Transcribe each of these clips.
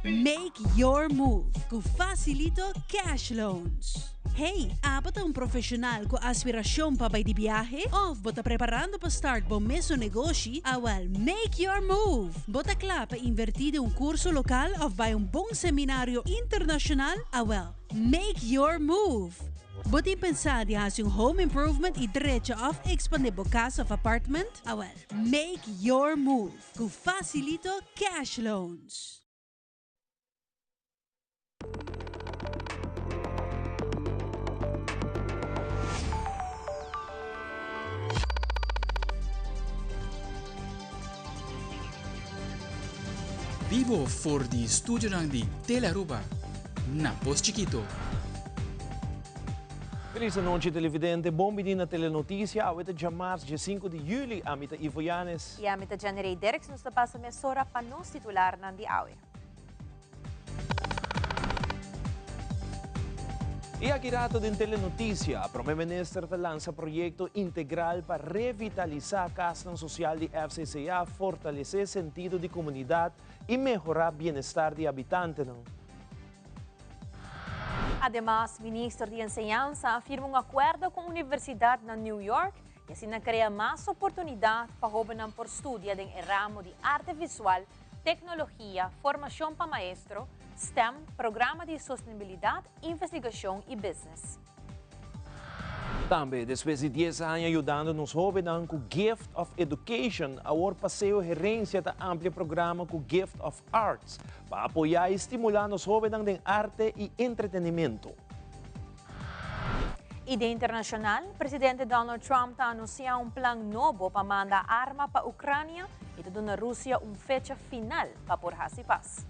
Make your move com Facilito Cash Loans. Hey, apat ang profesional ko aspirasyon pa bay di biyahe? Of bota preparando pa start bom meso negosyo? Awal, make your move! Bota kla pa invertide un kurso lokal of bay un bong seminaryo internasyonal? Awal, make your move! Buti pensar di has yung home improvement i diretso of expandable casa of apartment? Awal, make your move com Facilito Cash Loans. Vivo for di studio ng di Telaruba, Napos Chiquito. Feliz noite, televidente. Bom dia na Telenotícia. Awita dia março, dia 5 de julho, amita Ivo Yanes. E amita Janerei Dereks nos tapasa mesora panos titular ng di awe. E aqui rato din Telenotícia, a Primeiro-Ministro lança projeto integral para revitalizar a casa social de FCCA, fortalecer sentido de comunidade e melhorar bem-estar de habitantes. Además, Ministro de Enseñanza afirma um acordo com a Universidade na New York e assim cria mais oportunidade para jovens por estudiar em ramo de arte visual, tecnologia, formação para maestro, STEM, Programa de Sustentabilidade, Investigação e Business. Também, depois de 10 anos ajudando nos jovens com Gift of Education, agora passeio gerência da amplo programa com Gift of Arts, para apoiar e estimular os jovens em arte e entretenimento. E de internacional, Presidente Donald Trump está anunciando um plano novo para mandar arma para a Ucrânia e dar na Rússia uma fecha final para por e paz.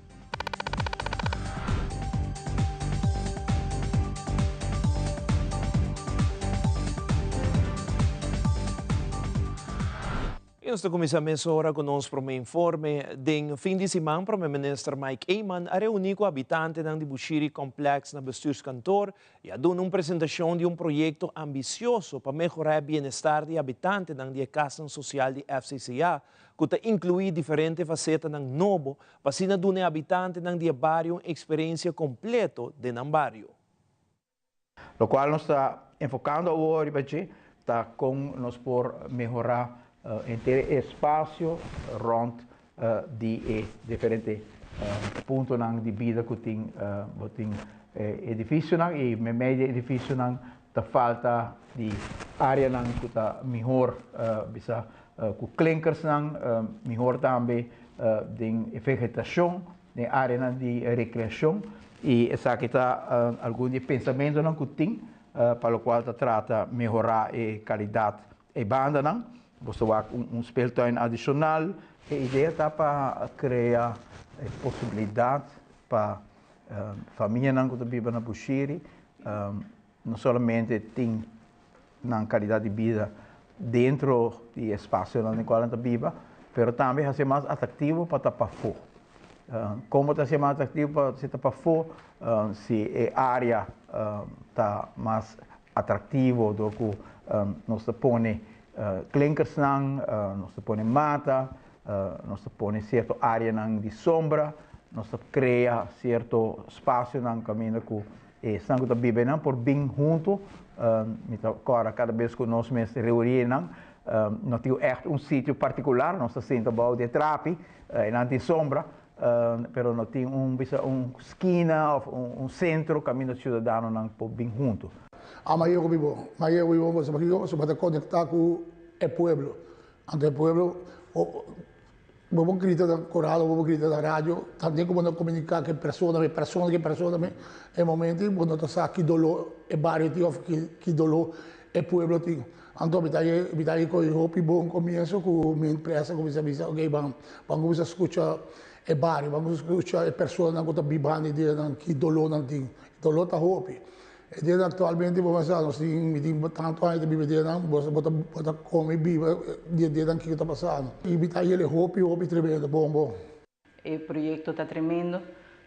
E nós começamos agora com o nosso primeiro informe. Den fim de semana, o Primeiro-Ministro Mike Eyman a reuniu com habitantes do Bushiri Complex na Bestuurskantoor e a dado uma apresentação de um projeto ambicioso para melhorar o bem-estar de habitantes da Casa Social de FCCA, que inclui diferentes facetas do novo, para assim dar habitantes do bairro uma experiência completa de bairro. O qual nós está enfocando agora está com nós por melhorar inteiro espaço rond de diferentes pontos de vida que tem edifício e no meio de edifício tá falta de área que tá melhor bisa com clinkers melhor também de vegetação de área de recreação e essa aqui tá algum de pensamento que tem para o qual trata melhorar a qualidade e banda você vai speeltuin adicional. A ideia está para criar possibilidade para famílias que vivem na Bushiri, não somente tem uma qualidade de vida dentro do espaço no qual ela vive, mas também ser mais atrativo para estar para fora. Como está ser mais atrativo para estar para fora, se a área está mais atrativa do que nós põe clinkers nós põe mata, nós põe certa área de sombra, nós cria certo espaço no caminho que sangue da Bíblia por bem junto, agora cada vez que nós nos reunimos, nós temos um sítio particular, nós sentamos de trape, não tem sombra, mas nós temos esquina, centro, caminho cidadano por bem junto. Maia vivo você vai conectar com o pueblo. Ante o pueblo, vamos gritar da coral, vamos gritar da rádio, também como não comunicar que pessoa, é momento quando tu sabe que dolor é barrio que dolor é pueblo tem. Então bitai com o bom começo com minha empresa, com essa ok, vamos escutar é barrio, vamos escutar a pessoa que está vivendo que dolor não tem, dolor tá hope. E atualmente nós temos tanto ainda viver bota come viva dia que está passando. E bitai ele hope tremendo, bom. O projeto está tremendo.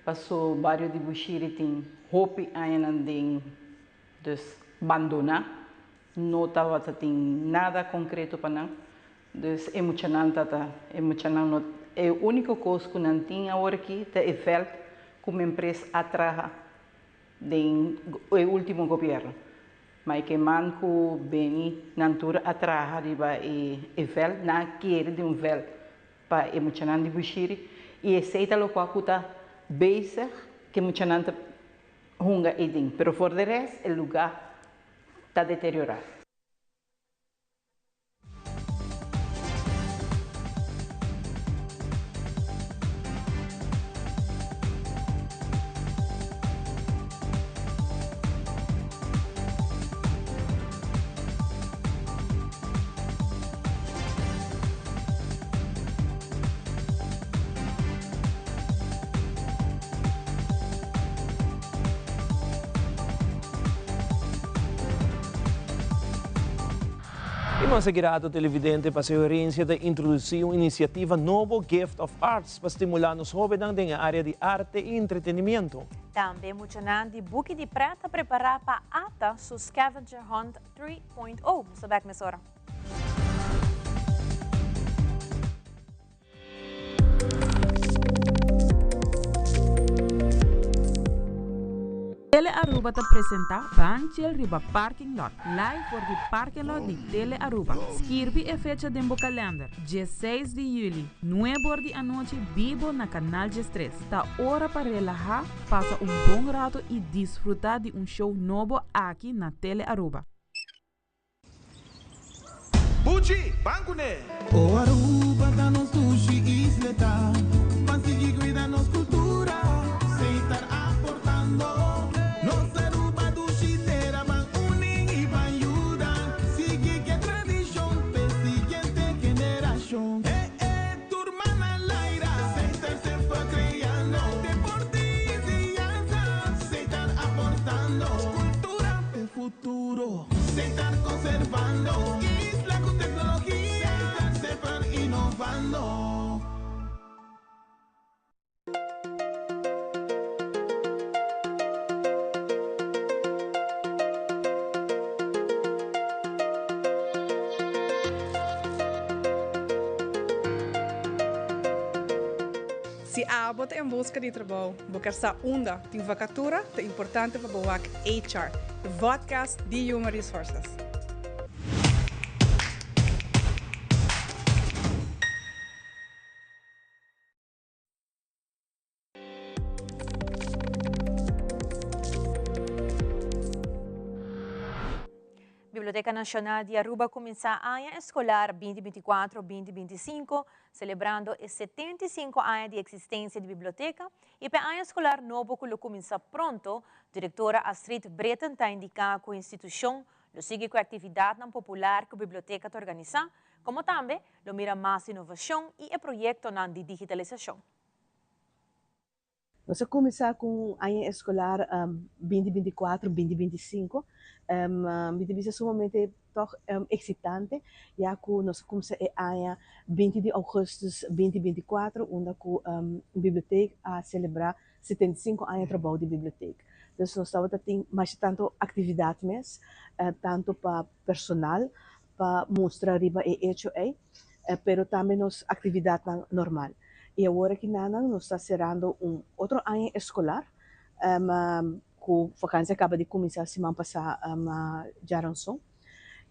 Passou o bairro de Bushiri tem hope ainda de abandonar. Não estava tem nada concreto para não. Dus emocionante tá, emocionante. É a única coisa que não tinha agora aqui é felt como empresa atraja do último governo. Mas que manco bem natura atraja riba e vel na querer de vel para emocionar de bushiri e aceita lo qual cuta basic que emocionar hunga eding, pero for the rest o lugar está deteriorado. Irmão segurado televidente para a experiência de introduzir uma iniciativa novo Gift of Arts para estimular os jovens na área de arte e entretenimento. Também mencionando de buque de prata preparar para ata su Scavenger Hunt 3.0. Sabek mesora. Tele Aruba te apresenta Banchel Riba Parking Lot. Live por de parking lot de Tele Aruba. Skirbi e fecha de calendar. 16 de julho, 9 de noite, vivo na Canal G3. Tá hora para relajar, passa bom rato e desfrutar de show novo aqui na Tele Aruba. Buchi, banco né? O Aruba da nos sushi isleta, mas sigue cuida nos cultura, sem estar aportando. Sem estar conservando isla com tecnologia, sem estar sempre inovando. Se a abot em busca de trabalho, buscar essa onda de vacatura é importante para o HR, o podcast de Human Resources. Biblioteca Nacional de Aruba começa a ano escolar 2024-2025, celebrando os 75 anos de existência de biblioteca. E para o ano escolar novo que começa pronto, a diretora Astrid Breton está indicando que a instituição sigue com a atividade popular que a biblioteca organiza, como também mira mais inovação e o projeto de digitalização. Nós começamos com o ano escolar 2024-2025. É sumamente excitante, já que nós começamos o ano 20 de agosto de 2024, onde a biblioteca a celebrar 75 anos de trabalho de biblioteca. Então, nós estamos tendo mais tanto atividades, tanto para personal, para mostrar riba e hecho mas também nos atividades normal. E agora que nós estamos cerrando outro ano escolar, que a vacância acaba de começar a semana passada já lançou.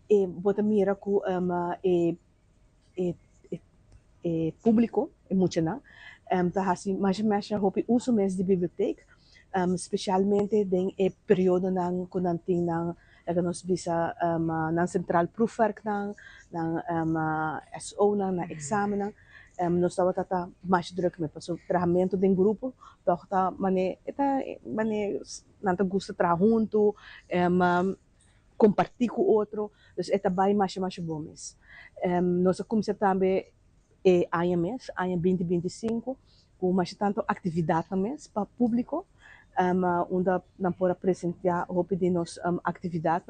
E bota mira que o público é muito não, tá assim mais roupa uso mesmo de biblioteca, especialmente no período que nós temos nós bisa na central proefwerk na SO na examen nós estava tata mais druk met passo tratamento de grupo toch tá mane nanta gusta tra junto compartir com outro dus eta bem mais bom mes nós começamos também AMS AMS 2025 com mais tanto atividade mês para público onde não pode apresentar roupa de nossa atividade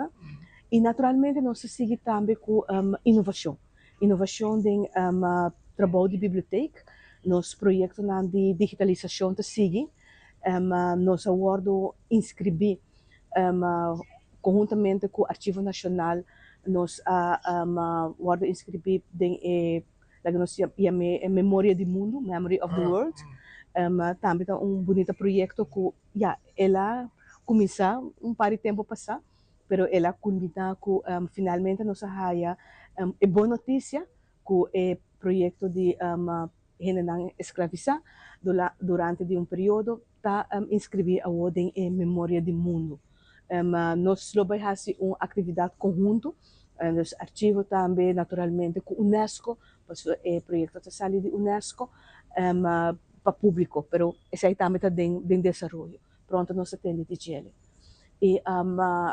e naturalmente nós seguimos também com inovação de trabalho de biblioteca nosso projeto de digitalização te sigue nós aguardo inscrever conjuntamente com o Arquivo Nacional nós aguardo inscrever a memória do mundo Memory of the World também tem bonito projeto que ela começou par de tempo passado, pero ela convida que finalmente nos haya boa notícia que é projeto de gente escravizar durante período está inscrever a ordem em memória do mundo. Nós vamos fazer uma atividade conjunta, nos arquivo também naturalmente com Unesco, pois o projeto está saindo de Unesco para público, pero esse aí também está em desenvolvimento. Pronto, nós temos de ele. E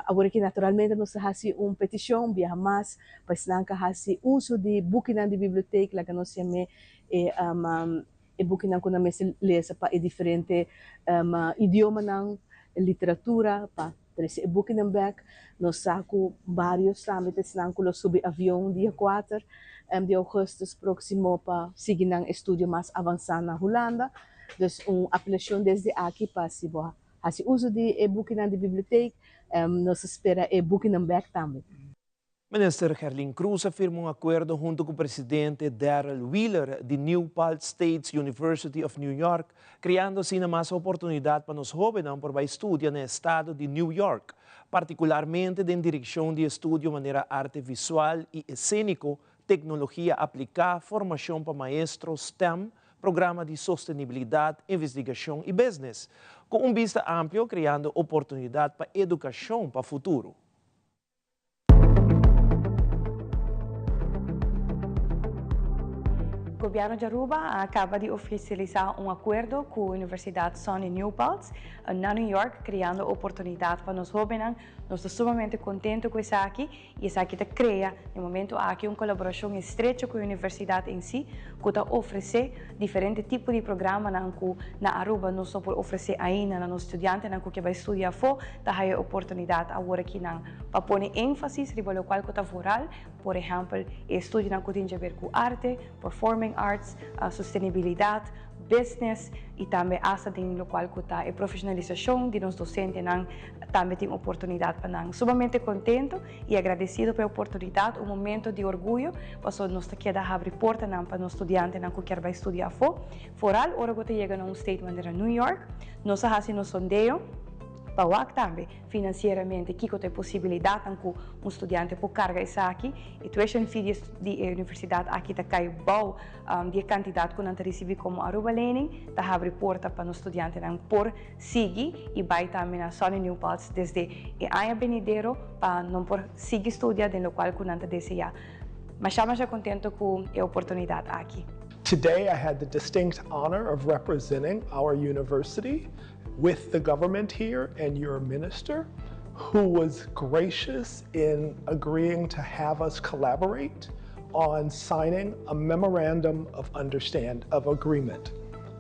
agora que naturalmente nós fazemos uma petição, via mais, para que fazer uso de book na biblioteca, lá que nós chamamos e book na quando nós lemos para diferente idioma na literatura, para trazer book na back, nós saco vários também que sobre avião dia 4 de agosto próximo para seguir um estudo mais avançado na Holanda. Então, uma apelação desde aqui para se fazer uso de e-book na biblioteca, nós espera e-book na back também. Minister Gerlin Cruz afirmou acordo junto com o presidente Darrell Wheeler de New Paltz State University of New York, criando assim mais oportunidade para os jovens para estudar no estado de New York, particularmente em direção de estudo de maneira arte visual e cênico, tecnologia aplicada, formação para maestros STEM, programa de sustentabilidade, investigação e business, com vista amplo, criando oportunidade para educação para o futuro. O governo de Aruba acaba de oficializar acordo com a Universidade SUNY New Paltz na New York, criando oportunidade para os jovens. Nós estamos sumamente contentes com isso aqui e isso aqui cria, no momento, aqui uma colaboração estreita com a universidade em si, que está oferecendo diferentes tipos de programas na Aruba, não só por oferecer ainda aos estudantes que vai estudar fora, está a oportunidade agora aqui para pôr ênfase sobre o qual está rural, por exemplo, estudo que tem a ver com arte, performing arts, sustentabilidade, business e também essa tem o qual está a profissionalização de nós docentes também tem oportunidade para nós. Sumamente contente e agradecido pela oportunidade, um momento de orgulho, porque nós queda abrir porta para os estudantes que querem estudar fora. Agora que chega a statement de New York, nós fazemos sondeio para também financeiramente que tem possibilidade que estudante pode carregar isso aqui e tuition fee da universidade aqui está cai bom de quantidade que não recebe como Aruba Learning está abre porta para os estudantes por seguir e vai também na SUNY New Paltz desde a Benedero para não por seguir estudar no qual que não deseja. Mas estamos contentes com a oportunidade aqui. Today I had the distinct honor of representing our university with the government here and your minister, who was gracious in agreeing to have us collaborate on signing a memorandum of agreement.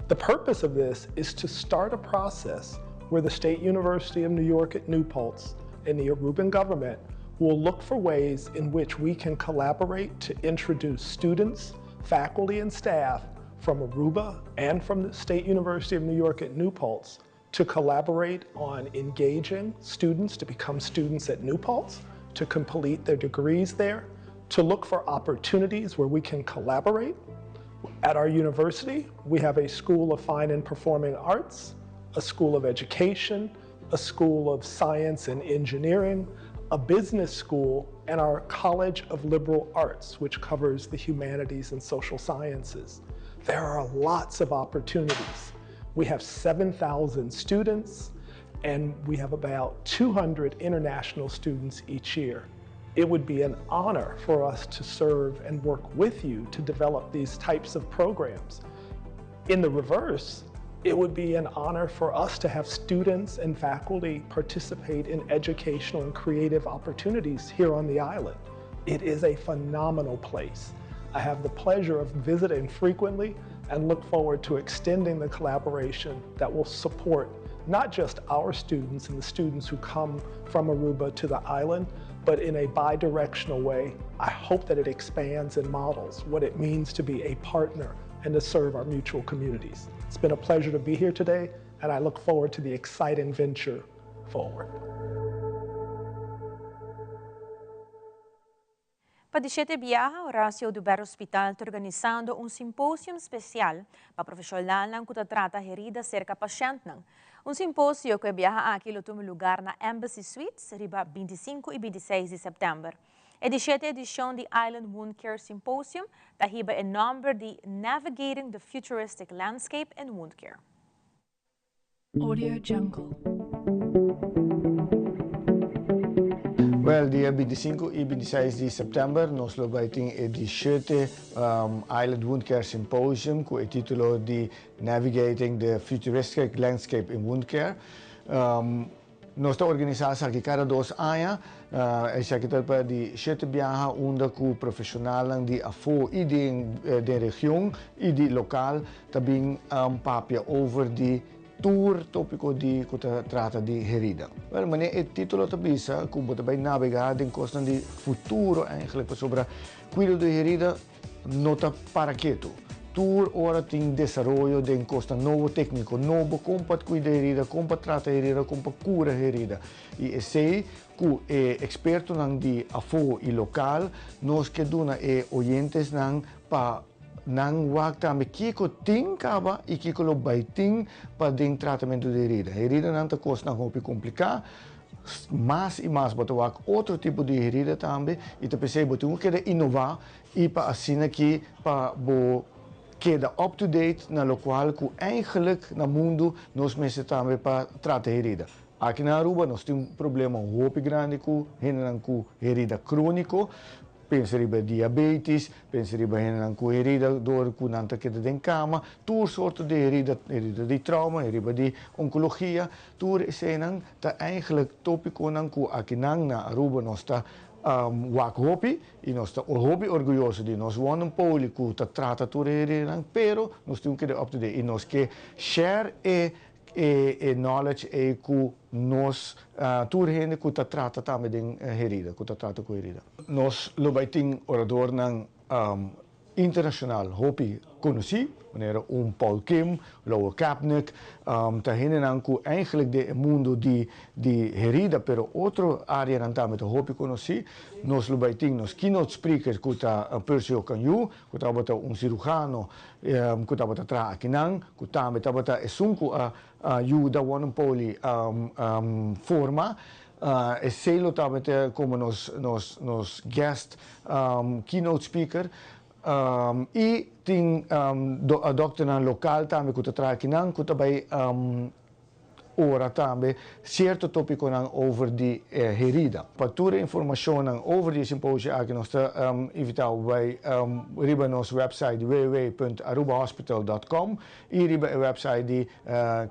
The purpose of this is to start a process where the State University of New York at New Paltz and the Aruban government will look for ways in which we can collaborate to introduce students, faculty, and staff from Aruba and from the State University of New York at New Paltz to collaborate on engaging students to become students at New Paltz, to complete their degrees there, to look for opportunities where we can collaborate. At our university, we have a School of Fine and Performing Arts, a School of Education, a School of Science and Engineering, a business school, and our College of Liberal Arts, which covers the humanities and social sciences. There are lots of opportunities. We have 7,000 students, and we have about 200 international students each year. It would be an honor for us to serve and work with you to develop these types of programs. In the reverse, it would be an honor for us to have students and faculty participate in educational and creative opportunities here on the island. It is a phenomenal place. I have the pleasure of visiting frequently and look forward to extending the collaboration that will support not just our students and the students who come from Aruba to the island, but in a bi-directional way. I hope that it expands and models what it means to be a partner and to serve our mutual communities. It's been a pleasure to be here today, and I look forward to the exciting venture forward. Pa 17 biyaha, Horacio Duber Hospital está organizando um simpósio especial para profissional ng kutatrata herida cerca pasyente ng. Um simpósio que biyaha aqui luto lugar na Embassy Suites, riba 25 e 26 de setembro. A 17 edição de Island Wound Care Symposium, tahiba em nome de Navigating the Futuristic Landscape in Wound Care. Audio Jungle. Well, dia 25 e 26 de setembro, nós vamos ter a 17 Island Wound Care Symposium com o título de Navigating the Futuristic Landscape in Wound Care. Nossa organização aqui cada 2 anos é que para de 7 viagens onde com profissionais de afo e de região e de local também papia over de tour tópico de que trata de herida. Well, mas o título também é como também navegar em questão de futuro eigenlijk sobre cuidado de herida nota para quieto. Tour ora tem desenvolvimento de costa novo técnico, novo como para cuidar de herida, como para tratar herida, como para curar herida. E esse que é experto de afo e local, nós que dona é oyentes para nang wag tami kiko ting kaba e kiko lo baiting para den tratamento de herida. Herida não tá costa não hopi complicar, mais e mais bota wag outro tipo de herida também e te pensei botar que inovar e para assim aqui para bo queda up to date na local que eigenlijk na mundo nós mensen também para tratar herida. Aqui na Aruba nós temos problema hopi grande com herida crônico. Penseriba diabetes, penseriba herida door kunanta que de cama, tour soorten de herida de trauma, herida de oncologia, tour senang ta eigenlijk topico nang ku akinang na Aruba nosta wak hopi e nós está orgulhoso de nós one poli ku ta trata tour herida pero nós temos que up to date e nós que share e knowledge e ku nós turhende ku ta trata também de herida, ku ta trata com herida. Nós lobaiting orador ng internacional hopi conheci, wanneer Paul Kim, Laura Kapnick, tahinnen nang ku eigenlijk de mundo de herida, pero outro área nang também ta hopi conheci, nós lobaiting nos keynote speakers ku ta Persio Kanyu, ku ta bata cirujano, ku ta bata tra akinang, ku ta bata esunku ajuda one poli forma. E selo também como nos guest keynote speaker e tem a doctora local também que está aqui não que também ora também certo tópico over de herida. Para toda informação over de simpósio aqui nós invitamos by riba nosso website www.arubahospital.com e riba a website de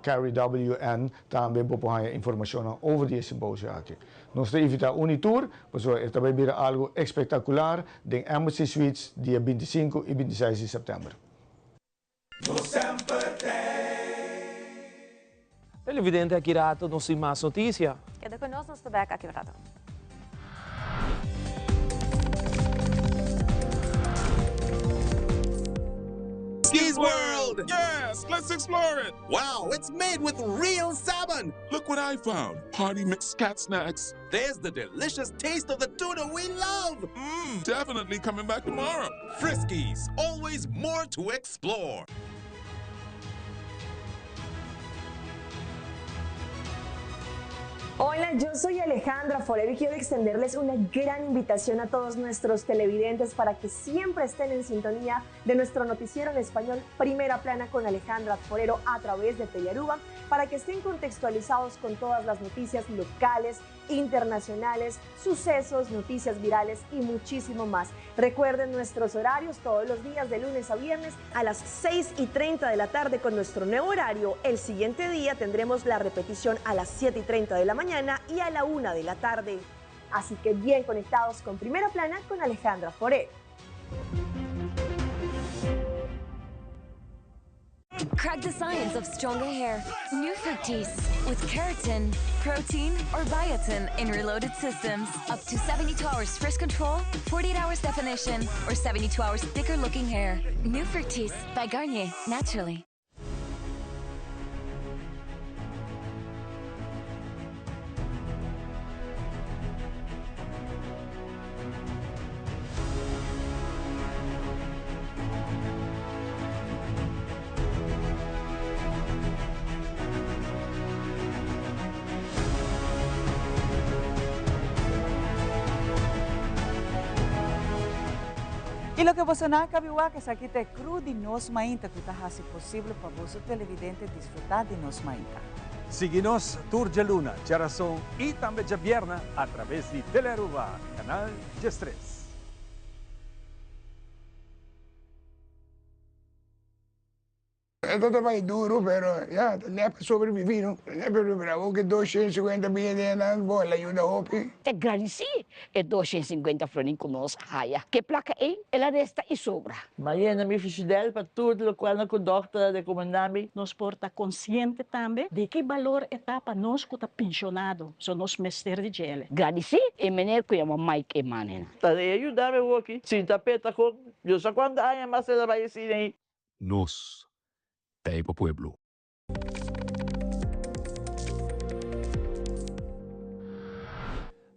Carrie WN também para informação over de simpósio aqui. Nós invitamos tour, pois também vira algo espetacular de Embassy Suites dia 25 e 26 de setembro. El evidente aqui rato não tem mais notícia. Queda conosco, nós estamos aqui rato. Skis World! Yes, let's explore it! Wow, it's made with real salmon! Look what I found. Party mixed cat snacks. There's the delicious taste of the tuna we love! Definitely coming back tomorrow. Friskies, always more to explore. Hola, yo soy Alejandra Forero y quiero extenderles una gran invitación a todos nuestros televidentes para que siempre estén en sintonía de nuestro noticiero en español Primera Plana con Alejandra Forero a través de Telearuba, para que estén contextualizados con todas las noticias locales, internacionales, sucesos, noticias virales y muchísimo más. Recuerden nuestros horarios todos los días de lunes a viernes a las 6:30 de la tarde con nuestro nuevo horario. El siguiente día tendremos la repetición a las 7:30 de la mañana y a la 1 de la tarde. Así que bien conectados con Primera Plana con Alejandra Forero. Crack the science of stronger hair. New Fructis with keratin, protein, or biotin in reloaded systems. Up to 72 hours frizz control, 48 hours definition, or 72 hours thicker looking hair. New Fructis by Garnier, naturally. E lo que você não cabiwa que aqui te cru de nos mainta que tá assim possível para você televidente desfrutar de nos mainta. Siga-nos Tour de Luna, Charação e também de Vierna através de Telearuba, canal G3. È stato mai duro, però ne ha sopravvissuto, ne è bravo che 250 milioni non vuole l'aiuto Hopi. Te granisi e 250 florin conosco haya. Que placa ela resta e sobra. Mariana mi fidel para tudo o qual na conduta de comandante nos porta consciente também de que valor etapa nós que tá pensionado, são nós mestre de gele. Granisi e menino que chama Mike Emanen. Tá de ajudar me aqui. Sim, tapeta com. Eu só quando há mais ela vai assim. Nos Taipo Pueblo.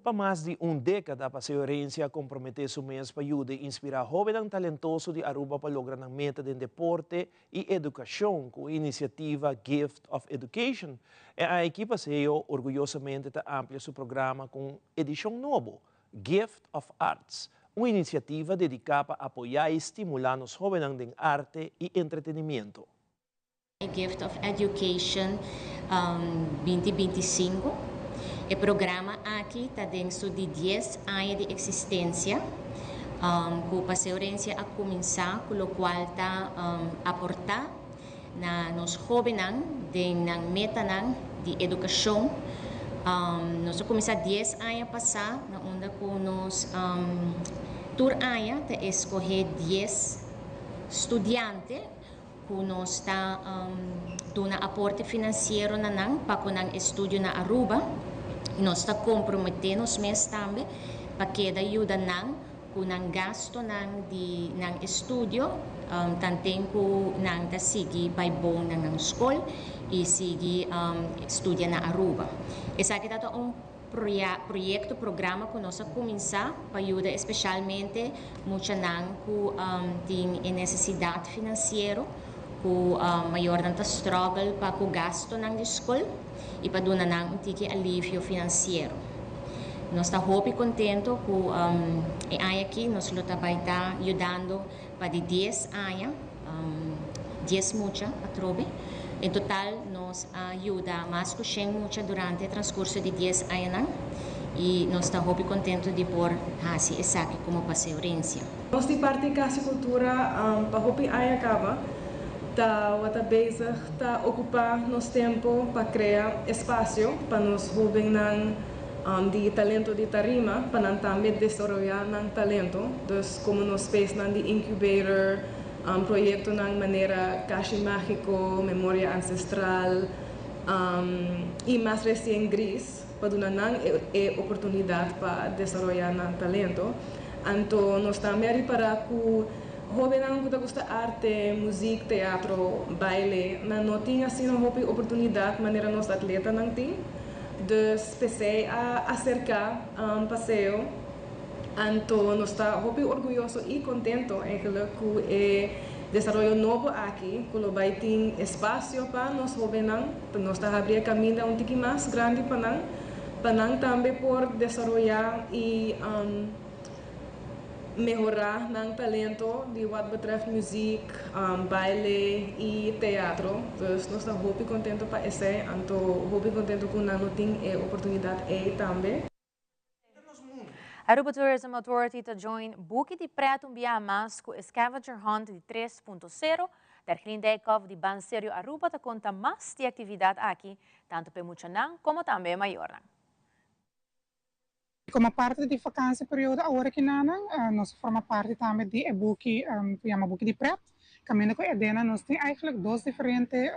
Para mais de década, a senhorência comprometeu seu mês para ajudar a inspirar jovens talentosos de Aruba para lograr a meta de deporte e educação com a iniciativa Gift of Education. E a equipe CEO orgulhosamente amplia seu programa com edição nova, Gift of Arts, uma iniciativa dedicada a apoiar e estimular os jovens em arte e entretenimento. Gift of Education 2025. O programa aqui está dentro de 10 anos de existência, com a senhorência a começar, com o qual está aportar nos jovens na meta de educação. Nós começamos 10 anos passar, onde com nós tour anos está escolher 10 estudantes que nós está dando aporte financeiro para o estudo na Aruba. E nós está comprometendo os meses também para que ajuda com o gasto de estudo, tanto tempo que seguir para bom na escola e seguir estudar na Aruba. Esse aqui é projeto, programa que nós começar para ajudar especialmente muitos que têm necessidade financeira, que maior tanta struggle para o gasto na escola e para dar um tique alívio financeiro. Nós estamos muito contentes que aqui nós estamos ajudando para 10 anos, 10 mucha a trobe. Em total, nós ajuda mais que 100 mucha durante o transcurso de 10 anos e nós estamos muito contentes de pôr assim essa aqui como passeorência. Nós de parte da cultura para hopi acaba. Tá bezig tá ocupar nosso tempo para criar espaço para nós jovens de talento de tarima para também desenvolver talento. Então, como nós fez de incubator, projeto na maneira caixa mágico, memória ancestral e mais recém gris para dar oportunidade para desenvolver talento. Então, nós também reparar que jovens que gostam de arte, música, teatro, baile, não tinha assim uma oportunidade, maneira nos atletas não tem. Então, comecei a acercar passeio. Então, nós estamos muito orgulhosos e contentes com o desenvolvimento novo aqui, que vai ter espaço para nós jovens, nós estamos abrindo caminho um pouco mais grande para nós também por desenvolver e melhorar o talento de what betreft música, baile e teatro. Então, nós estamos muito contentes para isso, então muito contentes que nós temos a oportunidade também. Aruba Tourism Authority to join Bukit de Preto mas com Scavenger Hunt de 3.0. Der Glindekov de Banserio Aruba te conta mais de atividade aqui, tanto para Muchanang como também maior. Como parte de vacância período agora que nós forma parte também de Bukit de Preto. Caminho com a Edena, nós temos eigenlijk 2 diferentes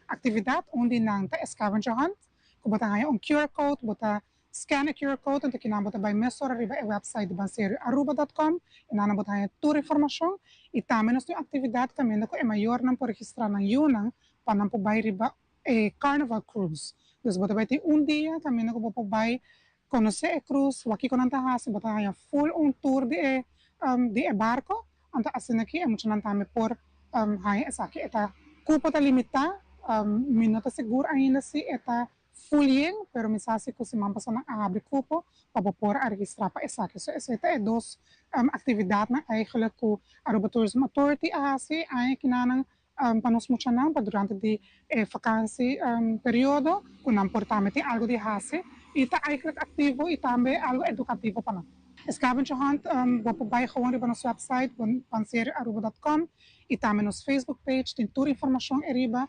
atividades. Onde nang ta Scavenger Hunt, que bota um QR code, bota scan a QR code, onde que nang bota by mesora riba a website banserioaruba.com, e nang bota tour informação. E também nós temos atividade caminho com a maior nang por registrar nang yunang, para nang po by riba a Carnival Cruise. Então bota by ter dia caminho com po by conhecer a cruz, aqui quando anda hasi, bota full tour de barco, anta assim aqui, muito não também por essa aqui, eta cupo tá limitar, minuto seguro ainda se eta fulien, pero me sabe que se mampa sana abre cupo para poder registrar para essa que essa é dos atividades na eigenlijk que a Aruba Tourism Authority hace aí que nanang para nós muchanan para durante de vakansie período que não portamos tem algo de hace e está eigenlijk ativo e também algo educativo para nós. Escavenge hand, waarbij gewoon op onze website, panseraruba.com, e também nos Facebook page, tem toda a informação arriba.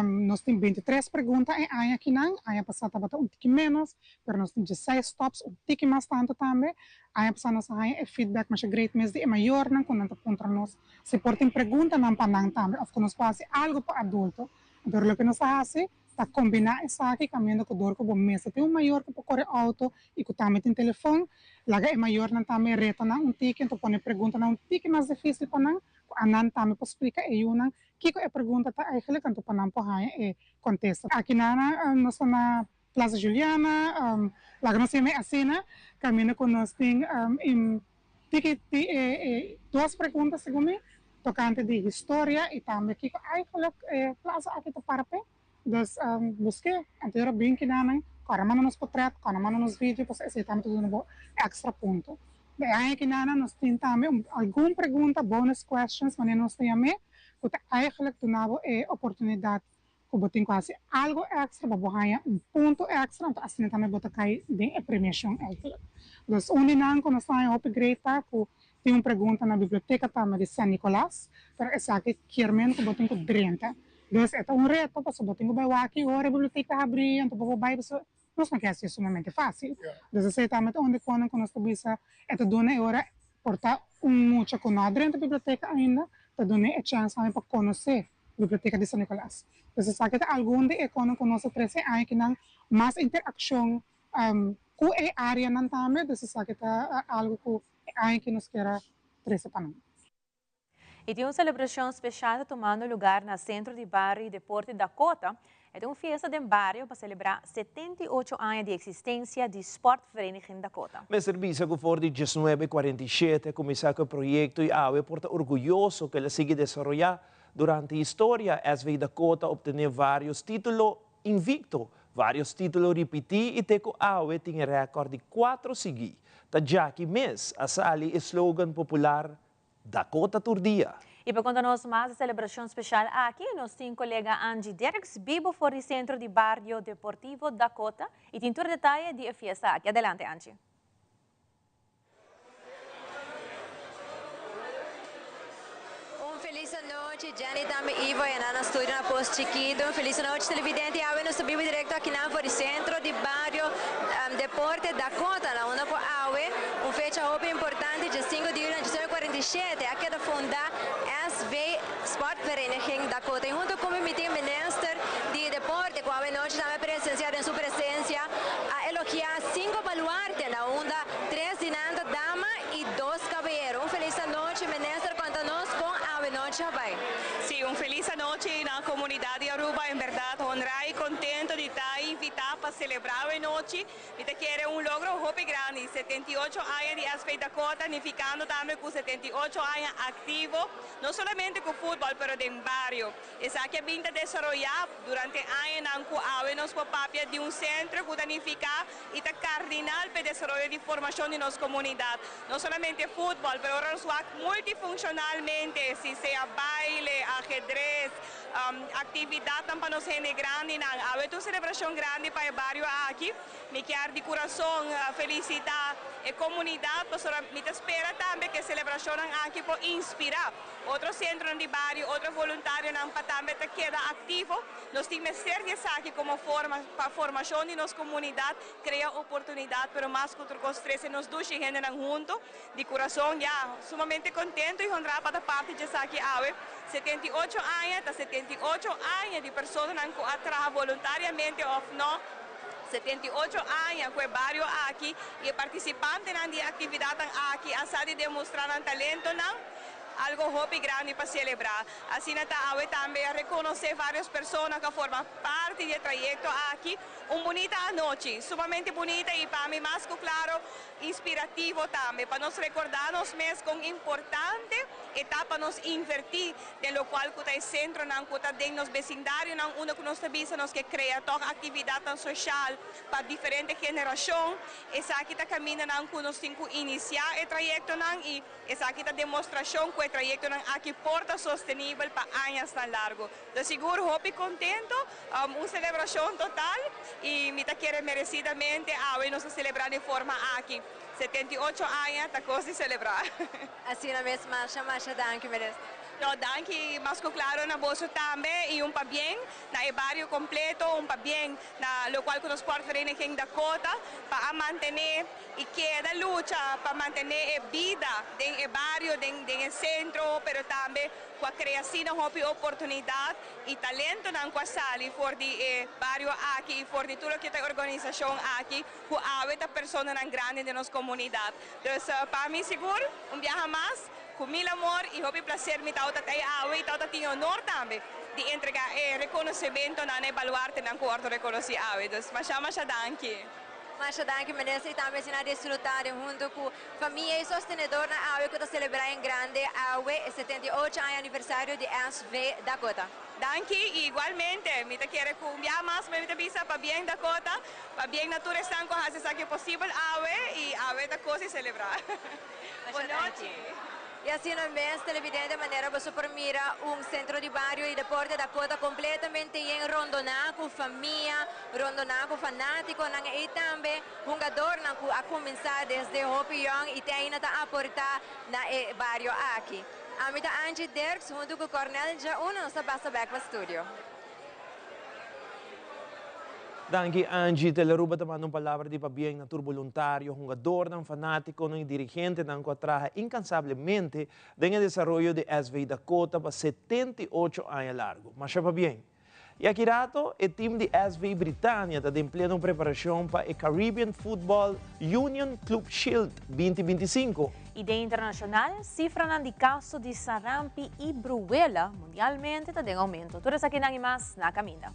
Nós temos 23 perguntas em Aya Kinang, Aya passada bata tique menos, mas nós temos 16 stops, tique mais tanto também. Aya passada nossa Aya é feedback, mas é great mês de é maior, não quando nós contra nós. Se portem pergunta não panang também, ou que nos passe algo para adulto. Então, o que nós fazemos para combinar isso aqui, caminhando com o dor, com o mês. Tem maior que pode correr auto e que também tem telefone. Laga é maior, não também reta não tique, então põe pergunta não tique mais difícil para não. A não também pode explicar e eu não. Que é pergunta tá aí que canto para não porra é contesta. Aqui nós na Plaza Juliana, laga nós temos assim, caminhando com nós tem tique duas perguntas segundo tocante de história e também que aí Plaza aqui tá para pé. Dus busquei, anterior bem que não, cara, manda nos portretos, cara, manda nos vídeos, pues esse também tudo no extra ponto. Daí aí que não, nós temos também alguma pergunta, bonus questions, mas nós temos que eigenlijk donavo oportunidade que botem quase algo extra, para botar ponto extra, então assim também botar cai de premiação eigenlijk. Dus onde não que nós temos hope great que tem pergunta na biblioteca também de San Nicolás, pero essa aqui querendo que botem com 30. Dus ito un reto, pa sabating ko ba waki, o biblioteca abrir, então para vai você nós não quer ser sumamente fácil. Dus esse também onde quando nós tabisa, ito dona é hora portar muita coisa dentro da biblioteca ainda, tá dona é chance também para conhecer a biblioteca de San Nicolás. Dus essa aqui tá algum de quando nós oferece aí que não mais interação com a área não também, dus essa aqui tá algo que aí que nós quer oferecer para nós. E tem uma celebração especial tomando lugar no Centro de Barrio de Porto Dakota. É uma festa de barrio para celebrar 78 anos de existência de Sportvereniging Dakota. O serviço que foi de 1947 começou com o projeto e a porta orgulhoso que ele sigue desenvolvendo durante a história. SV Dakota obteve vários títulos invicto, vários títulos repetidos e teco AWE tem recorde de 4 seguidos. Ta Jackie Miss, a sali slogan popular Dakota Turdia. E para contar-nos mais a celebração especial aqui, nós temos colega Angie Derks, vivo fora do Centro de Barrio Deportivo Dakota, e tem todo detalhe de festa aqui. Adelante, Angie. Feliz noite, Jenny, também Ivo, e na estúdio na Post Chiquito. Feliz noite, televidente. Agora nós estamos direto aqui na fora do Centro de Barrio Deporte Dakota, na onda com AWE, fecha muito importante, de 5 de julho de 1947, aqui da funda SV Sportvereniging Dakota. E junto com o Ministro de Deporte, com a AWE noite também presenciada em sua presença, a elogiar 5 baluartes na onda, 3 dinando dama e 2 caballeros. Feliz noite, Ministro, conta-nos com a AWE noite, vai. Sim, feliz noite na comunidade Aruba, em verdade, honrado e contente de estar invitado para celebrar a noite. E que era logro muito grande, 78 anos de SV Dakota, significando também com 78 anos ativo, não somente com futebol, mas de barrio. Isso aqui é bem desenvolvido durante anos com a AWE, nos papel de centro que significa e é cardinal para o desenvolvimento de formação de nossa comunidade. Não somente futebol, mas multifuncionalmente, se seja baile, ajedrez, atividade para nós gente grande. Há uma celebração grande para o barrio aqui. Me quero de coração felicitar a comunidade, mas me espera também que a celebração aqui possa inspirar outros centros de barrio, outros voluntários para também quedar ativo. Nós temos certeza aqui como forma para a formação de nossa comunidade, criar oportunidade para mais que outras coisas, nos duas gente juntos, de coração, já, sumamente contente e honrado para parte de aqui, 78 anos, 78 anos de pessoas que atraem voluntariamente ou não, 78 anos com o barrio aqui e participantes de atividades aqui, a de demonstrar talento, algo muito grande para celebrar. Assim, a também reconhecer várias pessoas que formam parte do trajeto aqui. Uma bonita noite, sumamente bonita e para mim, mais que claro, inspirativo também, para nós recordarmos mesmo com importante etapa nos invertir, de lo cual kuta é centro nan kuta den nos vecindário nan una que nos tabisa nos que crea toda atividade social para diferente geração. Essa aqui tá caminha nan que nos tem que iniciar o trajeto nan e essa aqui tá demonstração que o trajeto nan aqui porta sustentável para anos tão largo. De seguro, hope contento, uma celebração total e me tá querendo merecidamente a nós celebrar de forma aqui. 78 anos, tá coisa de celebrar. Assim na mesma chama danke merece. No, danke, mas claro na bolsa também e pa bem na barrio completo, pa bem na lo qual que nos porta em Dakota para manter e queda luta para manter a vida em barrio, em centro, pero também com a criação de oportunidade e talento na sali for de barrio aqui e for de tudo que a organização aqui com a pessoa na grande de nossa comunidade. Então, para mim seguro, viaje mais com mil amor e hobby prazer me tauta tay awe tauta tinha honor também de entregar reconhecimento na evaluarte na quarto reconhecer awe. Então, mas danke. Mas danke merece e também se na desfrutar junto com família e sostenedor na awe que está celebrando em grande awe 78 aniversário de SV Dakota. Danke e igualmente me te quero cumbia mais me te visa para bem Dakota, para bem natura estão com hacer que possível awe e awe da coisa celebrar. Boa noite. E assim também, televidente, de maneira você mira centro de barrio e deporte da Dakota completamente em Rondoná, com família, Rondoná com fanático, e também jogador a começar desde Hopi Young e tem a aportar na barrio aqui. A mim é Angie Dirks, junto com Cornel, já nos passa back para o estúdio. Danke Angie, Teleruba também uma palavra de pabieng na voluntário, jogador, ng fanático, ng dirigente ng trabaja incansavelmente en el desarrollo de SV Dakota para 78 anos largo. Mas pa bien. E aqui rato, o time de SV Britânia está em plena preparação para o Caribbean Football Union Club Shield 2025. E de internacional, cifra de caso de sarampi e bruela mundialmente está em aumento. Todas aqui nang imas na caminda.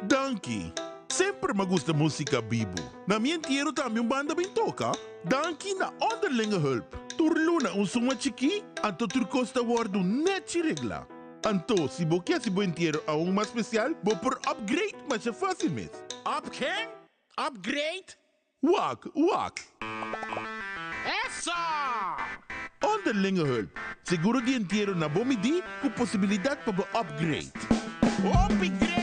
Danke. Sempre me gusta música bibo. Na minha entierro também banda bem toca. Danke na onderlinge hulp. Turluna suma chiqui, anto turcosta wardu net regla. Anto, si bo quer si bo entierro a mais especial, bo por upgrade, mas é fácil mesmo. Quem? Upgrade? Wak. Essa! Onderlinge hulp. Seguro de entierro na bomidi, com possibilidade para upgrade. Upgrade!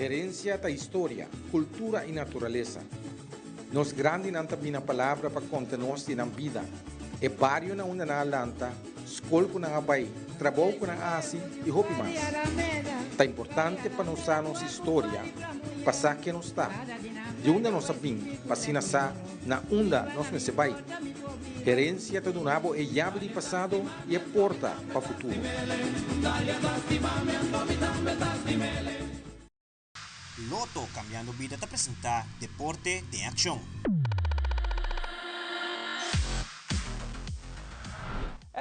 Herencia da história, cultura e natureza. Nos grande não tem a palavra para contar-nos na vida. É barrio na uma na lanta, escola com a bai, trabalho com a asi e hopi mais. É importante para nós a nossa história, passar que nos está. De onde nós sabemos, para sa na onda nós me se vai. Herencia do nabo é chave de passado e é porta para o futuro. Loto Cambiando Vida te presenta Deporte de Acción.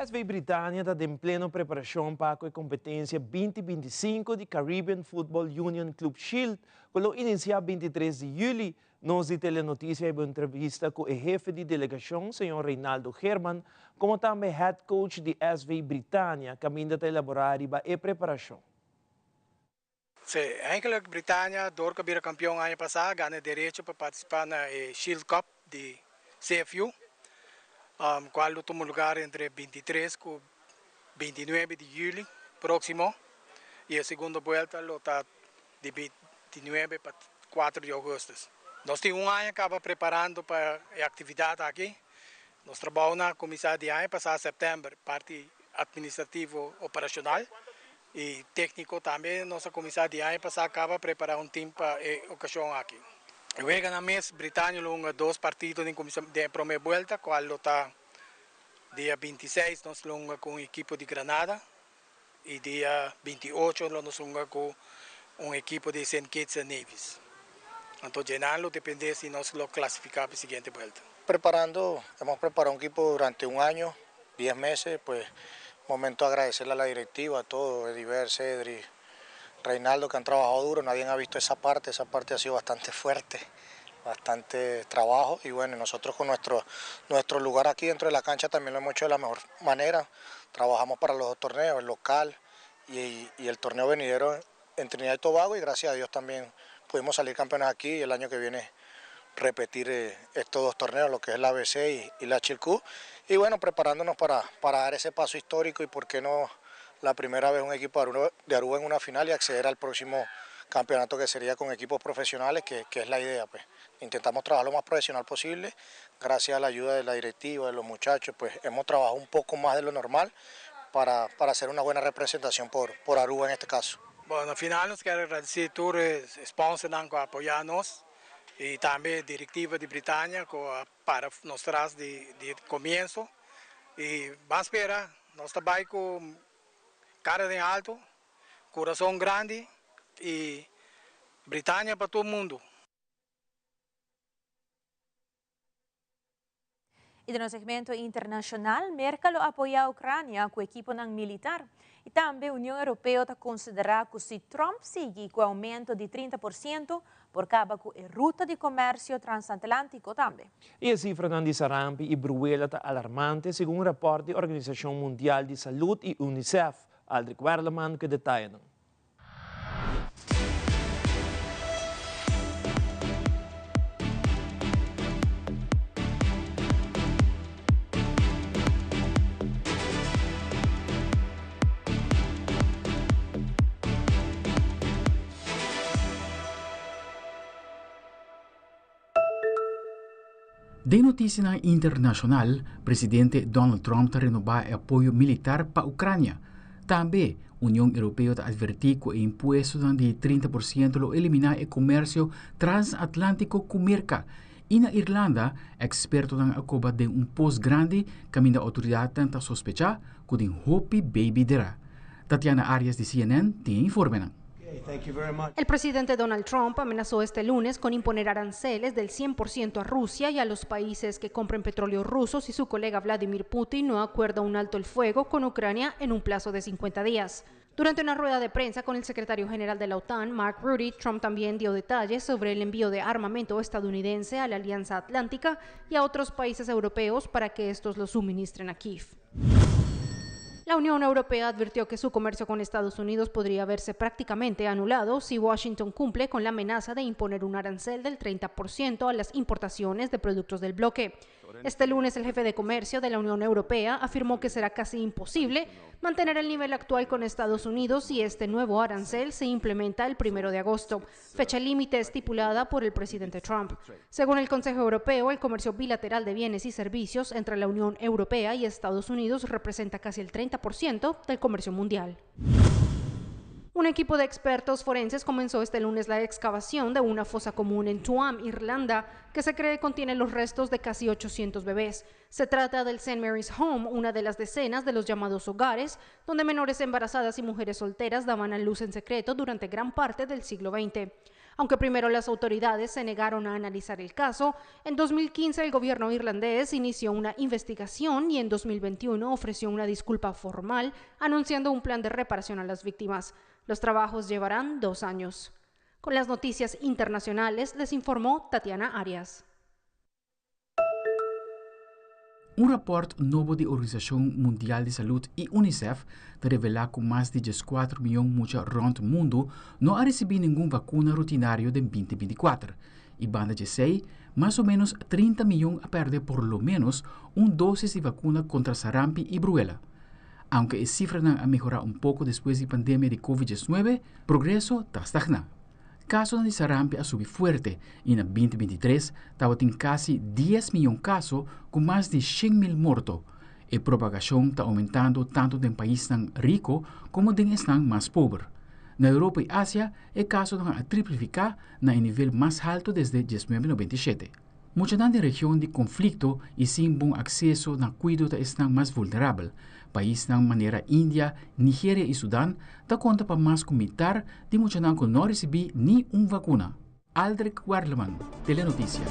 SV Britânia está em plena preparação para a competência 2025 de Caribbean Football Union Club Shield, que vai iniciar 23 de julho. Nós de Telenotícia uma entrevista com o chefe de delegação, senhor Reinaldo Herman, como também head coach de SV Britânia, que ainda está elaborar a preparação. Sim, eigenlijk Britânia, door que vira campeão ano passado, ganha direito para participar na Shield Cup de CFU, qual toma lugar entre 23 e 29 de julho próximo, e a segunda volta está de 29 para 4 de agosto. Nós temos ano acaba preparando para a atividade aqui. Nós trabalhamos na comissão de ano passado setembro, parte administrativo operacional. E técnico também, nossa comissão de ano passado acaba preparar time para a ocasião aqui. Luego na mês, Britânia longa 2 partidos de primeira volta, qual está dia 26 nós longa com a equipe de Granada e dia 28 nós longa com uma equipe de St. Kitts and Nevis. Então, llenarlo depende si nos lo clasificar para la siguiente vuelta. Hemos preparado un equipo durante un año, 10 meses, pues momento de agradecerle a la directiva, a todos, Ediver, Cedri, Reinaldo, que han trabajado duro, nadie ha visto esa parte ha sido bastante fuerte, bastante trabajo y bueno, nosotros con nuestro lugar aquí dentro de la cancha también lo hemos hecho de la mejor manera, trabajamos para los 2 torneos, el local y el torneo venidero en Trinidad y Tobago y gracias a Dios también pudimos salir campeones aquí y el año que viene repetir estos 2 torneos, lo que es la ABC y la Shield Cup. Y bueno, preparándonos para dar ese paso histórico y por qué no la primera vez un equipo de Aruba en una final y acceder al próximo campeonato que sería con equipos profesionales, que es la idea. Pues intentamos trabajar lo más profesional posible, gracias a la ayuda de la directiva, de los muchachos, pues hemos trabajado un poco más de lo normal para hacer una buena representación por Aruba en este caso. Bueno, al final nos quero agradecer a todos los sponsors que apoyamos y también a la directiva de Britânia para nosotros de comienzo. Y vamos a esperar, nos trabajo con cara de alto, corazón grande y Britânia para todo el mundo. E no segmento internacional, Merkel apoia a Ucrânia com o equipo militar. E também a União Europeia está considerando que se Trump seguir com o aumento de 30%, por causa com a ruta de comércio transatlântico também. E a cifra de sarampi e bruela está alarmante, segundo um reporte da Organização Mundial de Saúde e UNICEF. Aldrich Werleman que detalha. De notícia internacional, presidente Donald Trump está renovar apoio militar para a Ucrânia. Também, a União Europeia está advertir que o imposto de 30% lo eliminar o comércio transatlântico com Merca. E na Irlanda, expertos estão acobando de posto grande que a autoridade tenta sospechar que o Hopi Baby dera. Tatiana Arias de CNN tem informe. El presidente Donald Trump amenazó este lunes con imponer aranceles del 100% a Rusia y a los países que compren petróleo ruso si su colega Vladimir Putin no acuerda un alto el fuego con Ucrania en un plazo de 50 días. Durante una rueda de prensa con el secretario general de la OTAN, Mark Rutte, Trump también dio detalles sobre el envío de armamento estadounidense a la Alianza Atlántica y a otros países europeos para que estos lo suministren a Kiev. La Unión Europea advirtió que su comercio con Estados Unidos podría verse prácticamente anulado si Washington cumple con la amenaza de imponer un arancel del 30% a las importaciones de productos del bloque. Este lunes el jefe de comercio de la Unión Europea afirmó que será casi imposible mantener el nivel actual con Estados Unidos si este nuevo arancel se implementa el 1 de agosto, fecha límite estipulada por el presidente Trump. Según el Consejo Europeo, el comercio bilateral de bienes y servicios entre la Unión Europea y Estados Unidos representa casi el 30% del comercio mundial. Un equipo de expertos forenses comenzó este lunes la excavación de una fosa común en Tuam, Irlanda, que se cree contiene los restos de casi 800 bebés. Se trata del St. Mary's Home, una de las decenas de los llamados hogares, donde menores embarazadas y mujeres solteras daban a luz en secreto durante gran parte del siglo XX. Aunque primero las autoridades se negaron a analizar el caso, en 2015 el gobierno irlandés inició una investigación y en 2021 ofreció una disculpa formal anunciando un plan de reparación a las víctimas. Los trabajos llevarán 2 años. Con las noticias internacionales les informó Tatiana Arias. Un rapport novo da Organização Mundial de Saúde e UNICEF revela que mais de 14 milhões de muchas rond o mundo não ha recebido nenhuma vacuna rotinária de 2024. E banda de 6, mais ou menos 30 milhões a perder por lo menos dosis de vacuna contra sarampi e bruela. Aunque a cifra ha mejorado un poco después de la pandemia de COVID-19, progreso está estagnado. Casos de sarampi ha subido fuerte y en 2023 estaba en casi 10 millones de casos con más de 100.000 muertos. La propagación está aumentando tanto en países tan ricos como en están más pobres. En Europa y Asia, el caso ha triplicado en el nivel más alto desde 1997. Muchas de la región de conflicto y sin buen acceso al cuidado están más vulnerables. Países de manera India, Nigeria y Sudán da conta para más comitar de muchos que no recibí ni una vacuna. Aldrich Werleman, Telenoticia.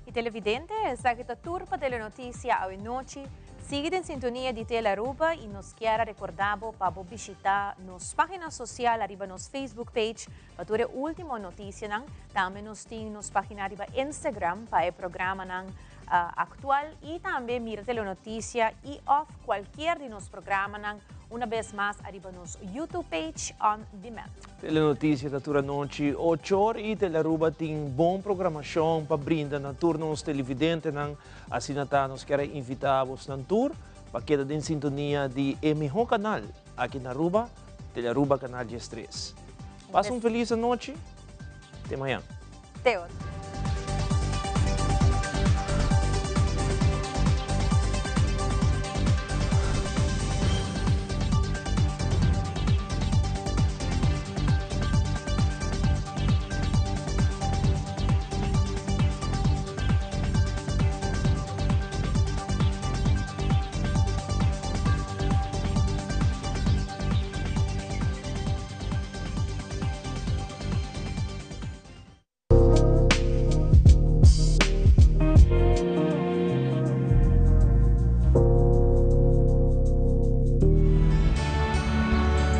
Y televidente, esta que turpa Telenoticia hoy noche. Sigue en sintonía de Telearuba y nos quiera recordar para visitar nuestra página social, arriba nos Facebook page, para toda última noticia, también nos tiene nuestra página arriba Instagram para el programa actual y también mira Telenoticia y off cualquier de nuestros programas, una vez más arriba nos YouTube page on demand. Telenoticia da tura noche 8 horas y Telearuba tiene buena programación para brindar na turnos televidentes, assim nos quer invitar-vos na tour para quedar em sintonia de mejor canal aqui na Aruba, Telearuba Canal 3. Passa uma feliz noite. Até amanhã. Até outro.